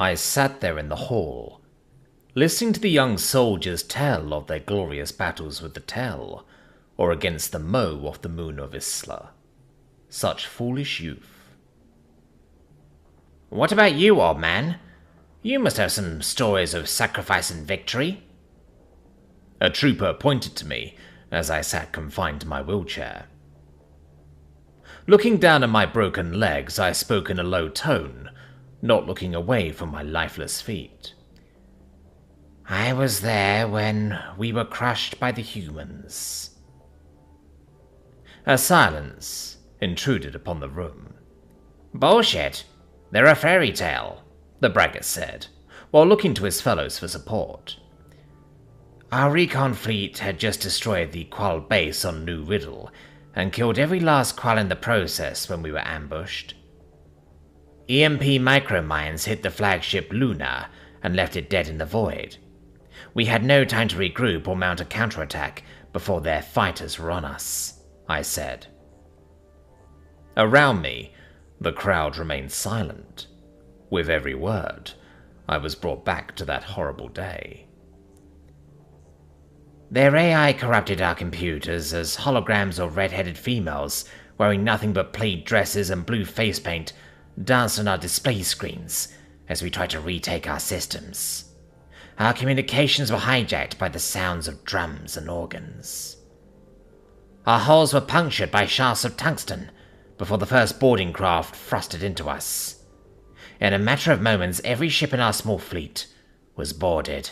I sat there in the hall, listening to the young soldiers tell of their glorious battles with the Tell, or against the Mo of the moon of Isla. Such foolish youth. What about you, old man? You must have some stories of sacrifice and victory. A trooper pointed to me as I sat confined to my wheelchair. Looking down at my broken legs, I spoke in a low tone, not looking away from my lifeless feet. I was there when we were crushed by the humans. A silence intruded upon the room. Bullshit. They're a fairy tale, the braggart said, while looking to his fellows for support. Our recon fleet had just destroyed the Qual base on New Riddle, and killed every last Qual in the process when we were ambushed. EMP micromines hit the flagship Luna and left it dead in the void. We had no time to regroup or mount a counterattack before their fighters were on us, I said. Around me, the crowd remained silent. With every word, I was brought back to that horrible day. Their AI corrupted our computers as holograms of red-headed females wearing nothing but plaid dresses and blue face paint danced on our display screens as we tried to retake our systems. Our communications were hijacked by the sounds of drums and organs. Our hulls were punctured by shafts of tungsten before the first boarding craft thrusted into us. In a matter of moments, every ship in our small fleet was boarded.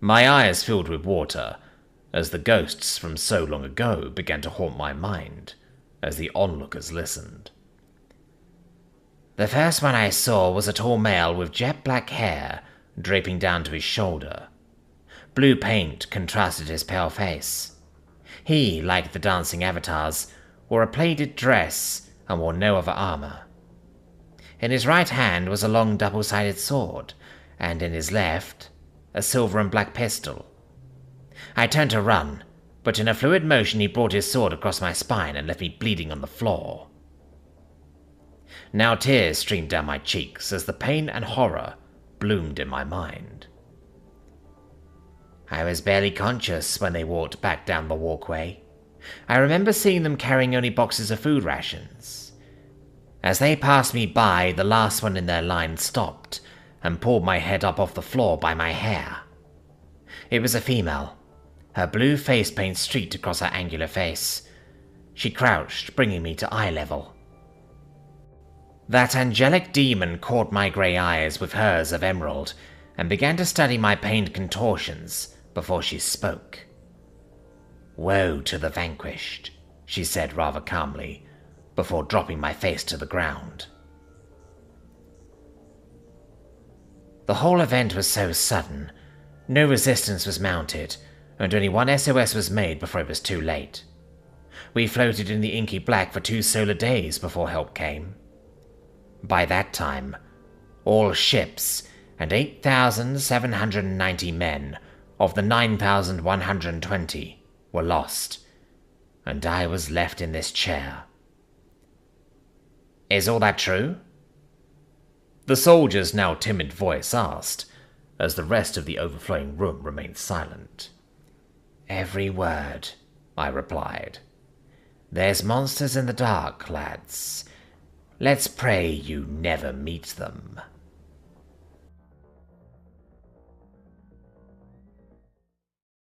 My eyes filled with water as the ghosts from so long ago began to haunt my mind as the onlookers listened. The first one I saw was a tall male with jet black hair draping down to his shoulder. Blue paint contrasted his pale face. He, like the dancing avatars, wore a plaided dress and wore no other armor. In his right hand was a long double-sided sword, and in his left, a silver and black pistol. I turned to run, but in a fluid motion he brought his sword across my spine and left me bleeding on the floor. Now tears streamed down my cheeks as the pain and horror bloomed in my mind. I was barely conscious when they walked back down the walkway. I remember seeing them carrying only boxes of food rations. As they passed me by, the last one in their line stopped and pulled my head up off the floor by my hair. It was a female, her blue face paint streaked across her angular face. She crouched, bringing me to eye level. That angelic demon caught my grey eyes with hers of emerald and began to study my pained contortions before she spoke. "Woe to the vanquished," she said rather calmly, before dropping my face to the ground. The whole event was so sudden. No resistance was mounted, and only one SOS was made before it was too late. We floated in the inky black for 2 solar days before help came. By that time, all ships and 8,790 men of the 9,120 were lost, and I was left in this chair. Is all that true? The soldier's now timid voice asked, as the rest of the overflowing room remained silent. Every word, I replied. There's monsters in the dark, lads. Let's pray you never meet them.